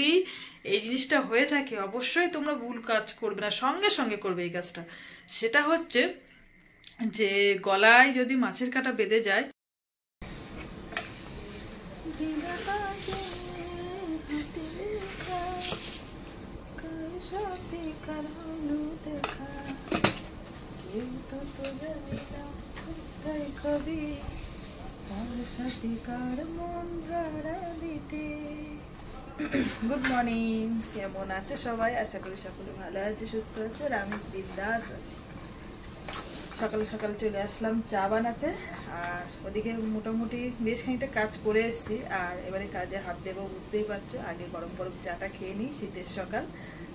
যদি এই জিনিসটা হয়ে থাকে অবশ্যই তোমরা ভুল কাজ করবে না, সঙ্গে সঙ্গে করবে এই কাজটা। সেটা হচ্ছে যে গলায় যদি মাছের কাঁটা বেঁধে যায়, গুড মর্নিং, কেমন আছে সবাই? আশা করি সকলে ভালো আছে, সুস্থ আছে, আর আমি বিন্দাস আছি। সকালে সকালে চলে আসলাম চা বানাতে, আর ওদিকে মোটামুটি বেশ খানিকটা কাজ করে এসেছি। আর এবারে কাজে হাত দেবো, বুঝতেই পারছো। আগে গরম গরম চাটা খেয়ে নিই, শীতের সকাল,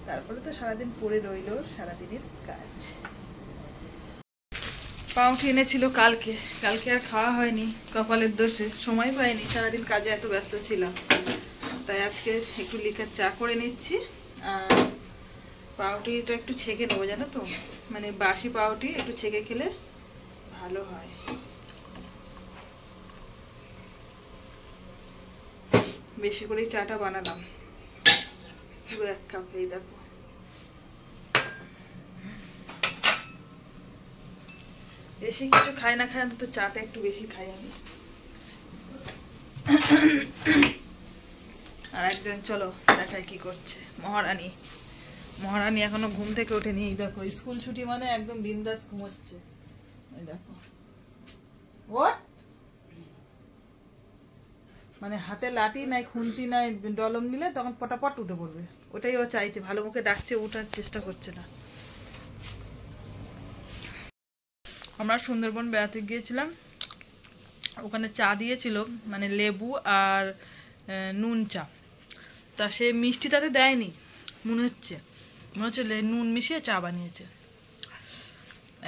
তারপরে তো সারাদিন পড়ে রইল সারাদিনের কাজ। পাউরুটি এনেছিল কালকে আর খাওয়া হয়নি, কপালের দোষে সময় পাইনি, সারাদিন কাজে এত ব্যস্ত ছিলাম। তাই আজকে একটু লিকার চা করে নিচ্ছি। আর পাউরুটিটা একটু ছেঁকে নেবো, জানো তো, মানে বাসি পাউরুটি একটু ছেঁকে খেলে ভালো হয়। বেশি করেই চাটা বানালাম, পুরো 1 কাপ। এই দেখো, বেশি কিছু খাই না খাই, অন্তত চাটা একটু বেশি খাই আমি। আর একজন চলো দেখাই কি করছে, মহারানী এখনো ঘুম থেকে ওঠেনি। এই দেখো, স্কুল ছুটি মানে একদম বিন্দাস ঘুমোচ্ছে। এই দেখো, মানে হাতে লাঠি নাই, খুন্তি নাই, ডলম নিলে তখন পটাপট উঠে পড়বে। ওটাই ও চাইছে, ভালো মুখে ডাকছে, ওঠার চেষ্টা করছে না। আমরা সুন্দরবন বেড়াতে গিয়েছিলাম, ওখানে চা দিয়েছিল, মানে লেবু আর নুন চা। তা সে মিষ্টি তাতে দেয়নি, মনে হচ্ছে নুন মিশিয়ে চা বানিয়েছে।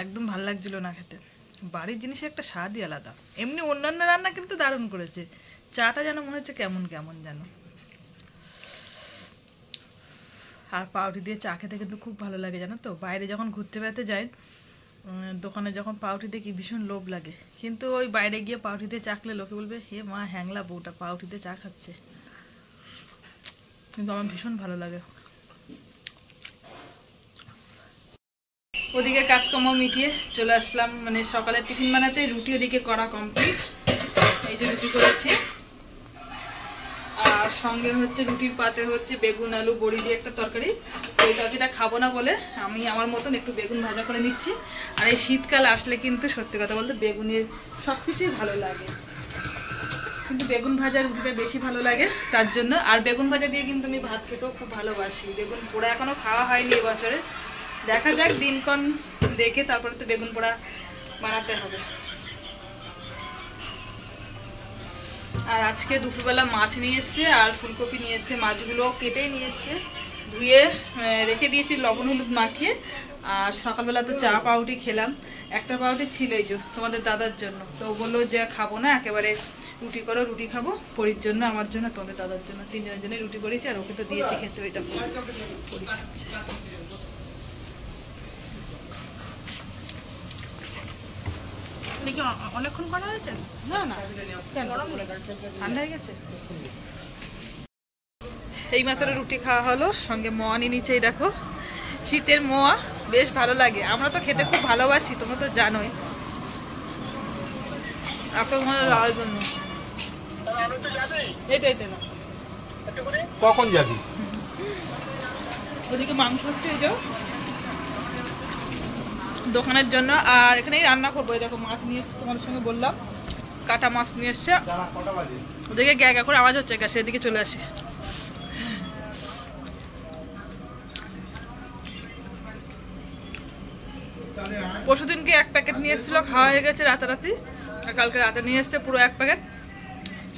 একদম ভাল লাগছিল না খেতে। বাড়ির জিনিসের একটা স্বাদই আলাদা। এমনি অন্যান্য রান্না কিন্তু দারুণ করেছে, চাটা যেন মনে হচ্ছে কেমন কেমন যেন। আর পাউরুটি দিয়ে চা খেতে কিন্তু খুব ভালো লাগে, জানো তো। বাইরে যখন ঘুরতে বেড়াতে যাই, দোকানে যখন পাউরুটি দেখি ভীষণ লোভ লাগে, কিন্তু ওই বাইরে গিয়ে পাউরুটি দিয়ে চা খেলে লোকে বলবে, হে মা হ্যাংলা বউটা পাউরুটি দিয়ে চা খাচ্ছে। কিন্তু আমার ভীষণ ভালো লাগে। ওদিকে কাজকর্ম মিটিয়ে চলে আসলাম, মানে সকালে টিফিন বানাতে। রুটি ওদিকে করা কমপ্লিট, এই যে রুটি করেছি। আর সঙ্গে হচ্ছে রুটির পাতে হচ্ছে বেগুন আলু বড়ি দিয়ে একটা তরকারি। ওই তরকারিটা খাবো না বলে আমি আমার মতন একটু বেগুন ভাজা করে নিচ্ছি। আর এই শীতকাল আসলে কিন্তু সত্যি কথা বলতে বেগুনের সব কিছুই ভালো লাগে, কিন্তু বেগুন ভাজা রুটিটা বেশি ভালো লাগে তার জন্য। আর বেগুন ভাজা দিয়ে কিন্তু আমি ভাত খেতেও খুব ভালোবাসি। বেগুন পোড়া এখনো খাওয়া হয়নি এবছরে, দেখা যাক দিনক্ষণ দেখে, তারপরে তো বেগুন পোড়া বানাতে হবে। আর আজকে দুপুরবেলা মাছ নিয়ে এসছে আর ফুলকপি নিয়ে এসছে। মাছগুলো কেটে নিয়ে এসছে, ধুয়ে রেখে দিয়েছি লবণ হলুদ মাখিয়ে। আর সকালবেলা তো চা পাউরুটি খেলাম, একটা পাউরুটি ছিল এই যে তোমাদের দাদার জন্য। তো বললো যে খাবো না, একেবারে রুটি করো, রুটি খাবো পরির জন্য, আমার জন্য, তোমাদের দাদার জন্য, 3 জনের জন্য রুটি করেছি। আর ওকে তো দিয়েছি খেতে, ওইটা পরি খাচ্ছে। অনেকক্ষণ করা হয়েছে না, ঠান্ডা হয়ে গেছে। এই মাত্র রুটি খাওয়া হলো, সঙ্গে মোয়া নিয়ে নিচে। দেখো, শীতের মোয়া বেশ ভালো লাগে, আমরা তো খেতে খুব ভালোবাসি, তোমরা তো জানোই। আপনার মনে লাল জন্য এটা না, কখন যাবি? ওদিকে মাংস হচ্ছে এই যে দোকানের জন্য। আর এখানেই রান্না করবো। এই দেখো মাছ নিয়ে এসছে, তোমাদের সঙ্গে বললাম কাটা মাছ নিয়ে এসছে। ওদিকে গ্যাগা করে আওয়াজ হচ্ছে, গ্যাসের দিকে চলে আসি। পরশুদিনকে 1 প্যাকেট নিয়ে এসেছিল, খাওয়া হয়ে গেছে রাতারাতি। আর কালকে রাতে নিয়ে এসছে পুরো 1 প্যাকেট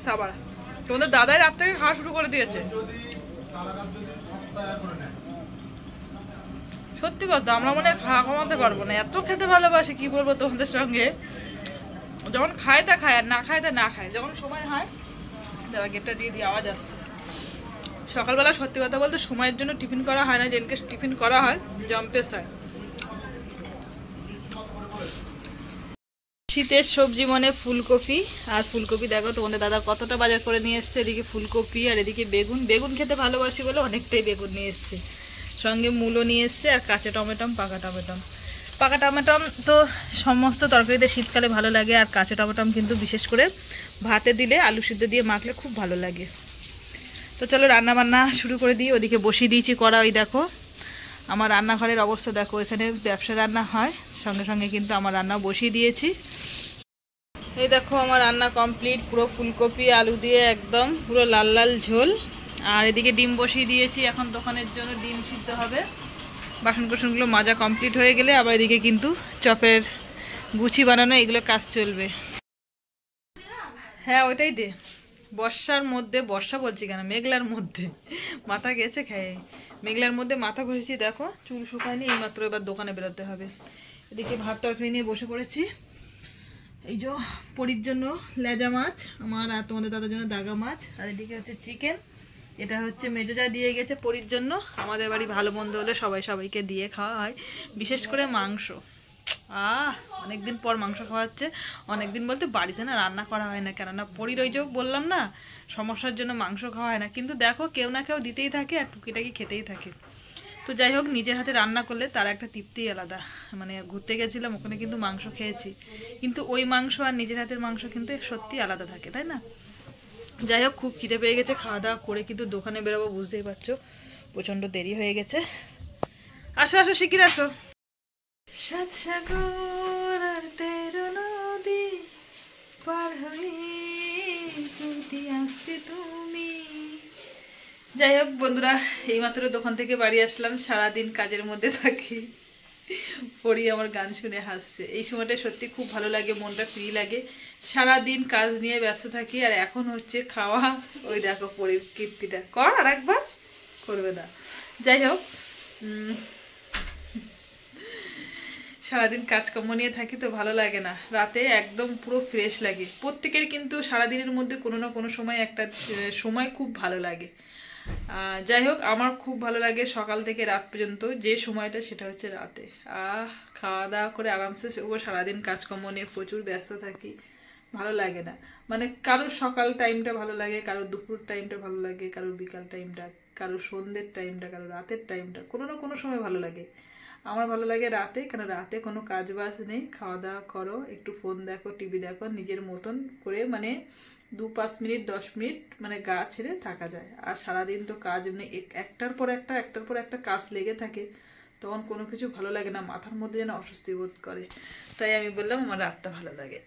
সাবাড়। তোমাদের দাদাই রাত থেকে খাওয়া শুরু করে দিয়েছে। সত্যি কথা, আমরা মনে হয় খাওয়া কমাতে পারবো না, এত খেতে ভালোবাসি কি বলবো তোমাদের সঙ্গে। যখন খায় তা খায়, আর না খায় তা না খায়। যখন সময় হয়, দাদা গেটটা দিয়ে দিয়ে আওয়াজ আসছে। সকালবেলা সত্যি কথা বলতে সময়ের জন্য টিফিন করা হয় না, যেদিনকে টিফিন করা হয় জম্পেস হয়। শীতের সবজি মানে ফুলকপি। আর ফুলকপি দেখো তোমাদের দাদা কতটা বাজার করে নিয়ে এসছে। এদিকে ফুলকপি আর এদিকে বেগুন। বেগুন খেতে ভালোবাসি বলে অনেকটাই বেগুন নিয়ে এসছে, সঙ্গে মূলো নিয়ে এসছে আর কাঁচা টমেটম, পাকা টমেটম। পাকা টমেটম তো সমস্ত তরকারিতে শীতকালে ভালো লাগে, আর কাঁচা টমেটম কিন্তু বিশেষ করে ভাতে দিলে আলু সিদ্ধ দিয়ে মাখলে খুব ভালো লাগে। তো চলো রান্না বান্না শুরু করে দিই। ওদিকে বসিয়ে দিয়েছি কড়া। ওই দেখো আমার রান্নাঘরের অবস্থা দেখো, এখানে ব্যবসা রান্না হয়, সঙ্গে সঙ্গে কিন্তু আমার রান্না বসিয়ে দিয়েছি। এই দেখো আমার রান্না কমপ্লিট, পুরো ফুলকপি আলু দিয়ে একদম পুরো লাল লাল ঝোল। আর এদিকে ডিম বসিয়ে দিয়েছি, এখন দোকানের জন্য ডিম সিদ্ধ হবে। বাসন কোসনগুলো মাজা কমপ্লিট হয়ে গেলে আবার এদিকে কিন্তু চপের গুচি বানানো, এগুলো কাজ চলবে। হ্যাঁ ওইটাই দে। বর্ষার মধ্যে, বর্ষা বলছি কেন, মেঘলার মধ্যে মাথা গেছে খেয়ে, মেঘলার মধ্যে মাথা ঘষেছি দেখো, চুল শুকায়নি, এইমাত্র এবার দোকানে বেরোতে হবে। এদিকে ভাত তরকারি নিয়ে বসে পড়েছি। এই যে পরির জন্য লেজা মাছ, আমার আর তোমাদের দাদার জন্য দাগা মাছ, আর এদিকে হচ্ছে চিকেন। এটা হচ্ছে মেজোজা দিয়ে গেছে পরির জন্য। আমাদের বাড়ি ভালো মন্দ হলে সবাইকে দিয়ে খাওয়া হয়, বিশেষ করে মাংস। অনেকদিন পর মাংস খাওয়া হচ্ছে। অনেকদিন বলতে বাড়িতে না রান্না করা হয় না, কেননা পরির ওই যে বললাম না সমস্যার জন্য মাংস খাওয়া হয় না, কিন্তু দেখো কেউ না কেউ দিতেই থাকে আর টুকিটাকি খেতেই থাকে। তো যাই হোক, নিজের হাতে রান্না করলে তার একটা তৃপ্তিই আলাদা। মানে ঘুরতে গেছিলাম, ওখানে কিন্তু মাংস খেয়েছি, কিন্তু ওই মাংস আর নিজের হাতের মাংস কিন্তু সত্যি আলাদা থাকে, তাই না? যাই হোক, খুব খিদে পেয়ে গেছে, খাওয়া দাওয়া করে কিন্তু দোকানে বেরোবো, বুঝতেই পারছো প্রচণ্ড দেরি হয়ে গেছে। আসো আসো শিগগির আসো। সাত সাগর আর 13 নদী পার হয়ে যদি আসতে তুমি। যাই হোক বন্ধুরা, এইমাত্র দোকান থেকে বাড়ি আসলাম, সারাদিন কাজের মধ্যে থাকি। পরি আমার গান শুনে হাসছে। এই সময়টা সত্যি খুব ভালো লাগে, মনটা ফ্রি লাগে। সারাদিন কাজ নিয়ে ব্যস্ত থাকি, আর এখন হচ্ছে খাওয়া। ওই দেখো পরির কীর্তিটা, কর আর একবার, করবে না। যাই হোক, সারাদিন কাজকর্ম নিয়ে থাকি তো ভালো লাগে না, রাতে একদম পুরো ফ্রেশ লাগে। প্রত্যেকের কিন্তু সারাদিনের মধ্যে কোনো না কোনো সময় একটা সময় খুব ভালো লাগে। যাই হোক, আমার খুব ভালো লাগে সকাল থেকে রাত পর্যন্ত যে সময়টা, সেটা হচ্ছে রাতে। খাওয়া দাওয়া করে আরামসে সারাদিন কাজকর্ম নিয়ে প্রচুর ব্যস্ত থাকি, ভালো লাগে না। মানে কারোর সকাল টাইমটা ভালো লাগে, কারোর দুপুর টাইমটা ভালো লাগে, কারোর বিকাল টাইমটা, কারোর সন্ধ্যের টাইমটা, কারোর রাতের টাইমটা, কোনো না কোনো সময় ভালো লাগে। আমার ভালো লাগে রাতে, কেন রাতে কোনো কাজ বাজ নেই, খাওয়া দাওয়া করো, একটু ফোন দেখো, টিভি দেখো, নিজের মতন করে, মানে 2-5 মিনিট 10 মিনিট মানে গা ছেড়ে থাকা যায়। আর সারাদিন তো কাজ, মানে একটার পর একটা কাজ লেগে থাকে, তখন কোনো কিছু ভালো লাগে না, মাথার মধ্যে যেন অস্বস্তি বোধ করে। তাই আমি বললাম আমার রাতটা ভালো লাগে।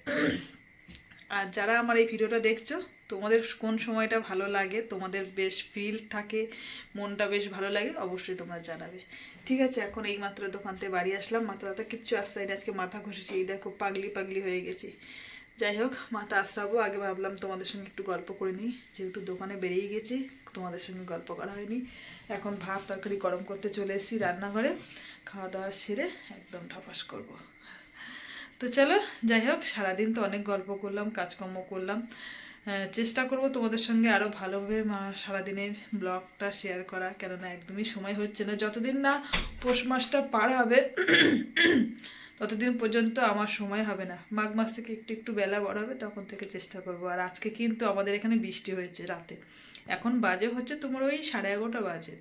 আর যারা আমার এই ভিডিওটা দেখছো, তোমাদের কোন সময়টা ভালো লাগে, তোমাদের বেশ ফিল থাকে, মনটা বেশ ভালো লাগে, অবশ্যই তোমরা জানাবে। ঠিক আছে, এখন এই মাত্র দোকান থেকে বাড়ি আসলাম, মাথা ব্যথা কিচ্ছু আসছে না, আজকে মাথা ঘষেছি, এই দেখো পাগলি হয়ে গেছি। যাই হোক, মাথা আশ্রাবো, আগে ভাবলাম তোমাদের সঙ্গে একটু গল্প করে নিই, যেহেতু দোকানে বেরিয়ে গেছি, তোমাদের সঙ্গে গল্প করা হয়নি। এখন ভাত তরকারি গরম করতে চলে এসেছি রান্নাঘরে, খাওয়া দাওয়া সেরে একদম ঢাপাস করব। তো চলো, যাই হোক, সারাদিন তো অনেক গল্প করলাম, কাজকর্ম করলাম। চেষ্টা করব তোমাদের সঙ্গে আরও ভালোভাবে সারাদিনের ব্লগটা শেয়ার করা, কেননা একদমই সময় হচ্ছে না। যতদিন না পৌষ মাসটা পার হবে ততদিন পর্যন্ত আমার সময় হবে না। মাঘ মাস থেকে একটু বেলা বড় হবে, তখন থেকে চেষ্টা করব। আর আজকে কিন্তু আমাদের এখানে বৃষ্টি হয়েছে রাতে, এখন বাজে হচ্ছে তোমার ওই 11:30 বাজে।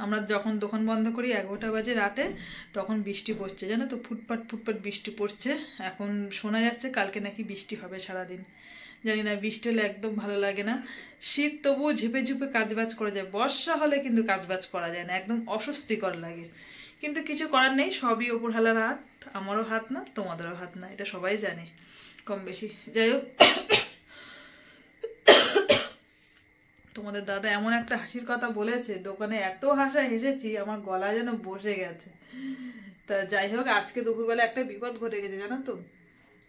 আমরা যখন দোকান বন্ধ করি 11টা বাজে রাতে, তখন বৃষ্টি পড়ছে, জানো তো, ফুটপাট বৃষ্টি পড়ছে। এখন শোনা যাচ্ছে কালকে নাকি বৃষ্টি হবে সারাদিন। জানি না, বৃষ্টি হলে একদম ভালো লাগে না। শীত তবুও ঝেপে ঝুপে কাজবাজ করা যায়, বর্ষা হলে কিন্তু কাজবাজ করা যায় না, একদম অস্বস্তিকর লাগে। কিন্তু কিছু করার নেই, সবই ওপরওয়ালার হাত, আমারও হাত না, তোমাদেরও হাত না, এটা সবাই জানে কম বেশি। যাই হোক, তোমাদের দাদা এমন একটা হাসির কথা বলেছে, দোকানে এত হাসা হেসেছি, আমার গলা যেন বসে গেছে। তা যাই হোক, আজকে দুপুরবেলা একটা বিপদ ঘটে গেছে, জানো তো।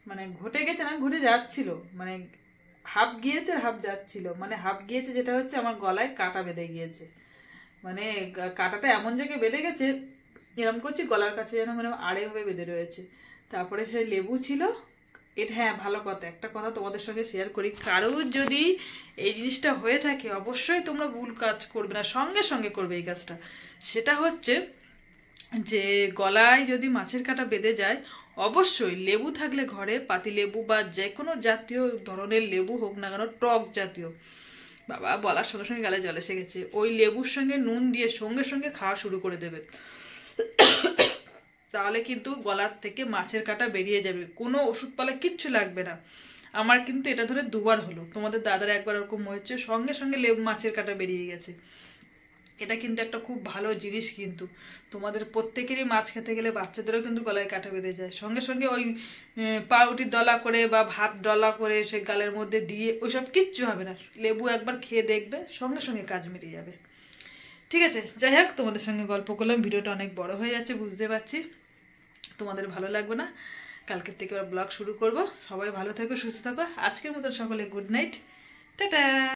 মানে ঘটে গেছে না, ঘটে যাচ্ছিল, মানে হাফ গিয়েছে হাফ যাচ্ছিল। মানে হাফ গিয়েছে যেটা হচ্ছে, আমার গলায় কাঁটা বেঁধে গিয়েছে। মানে কাঁটাটা এমন জায়গায় বেঁধে গেছে, এরকম করছি গলার কাছে যেন মানে আড়ে হয়ে বেঁধে রয়েছে। তারপরে সেই লেবু ছিল এটা। হ্যাঁ, ভালো কথা, একটা কথা তোমাদের সঙ্গে শেয়ার করি, কারোর যদি এই জিনিসটা হয়ে থাকে, অবশ্যই তোমরা ভুল কাজ করবে না, সঙ্গে সঙ্গে করবে এই কাজটা। সেটা হচ্ছে যে গলায় যদি মাছের কাঁটা বেঁধে যায়, অবশ্যই লেবু থাকলে ঘরে, পাতি লেবু বা যে কোনো জাতীয় ধরনের লেবু হোক না কেন, টক জাতীয়, বাবা বলার সঙ্গে সঙ্গে গালে জল এসে গেছে, ওই লেবুর সঙ্গে নুন দিয়ে সঙ্গে সঙ্গে খাওয়া শুরু করে দেবে। তাহলে কিন্তু গলার থেকে মাছের কাঁটা বেরিয়ে যাবে, কোনো ওষুধপালা কিচ্ছু লাগবে না। আমার কিন্তু এটা ধরে দুবার হলো, তোমাদের দাদার একবার ওরকম হয়েছে, সঙ্গে সঙ্গে লেবু মাছের কাঁটা বেরিয়ে গেছে। এটা কিন্তু একটা খুব ভালো জিনিস, কিন্তু তোমাদের প্রত্যেকেরই মাছ খেতে গেলে বাচ্চাদেরও কিন্তু গলায় কাঁটা বেঁধে যায়, সঙ্গে সঙ্গে ওই পাউরুটির দলা করে বা ভাত ডলা করে সে গালের মধ্যে দিয়ে ওইসব কিচ্ছু হবে না। লেবু একবার খেয়ে দেখবে, সঙ্গে সঙ্গে কাজ মিটে যাবে। ঠিক আছে, যাই হোক, তোমাদের সঙ্গে গল্প করলাম, ভিডিওটা অনেক বড় হয়ে যাচ্ছে বুঝতে পারছি, তোমাদের ভালো লাগবে না। কালকের থেকে আবার ব্লগ শুরু করব। সবাই ভালো থেকো, সুস্থ থাকো। আজকের মতন সকলে গুড নাইট, টাটা।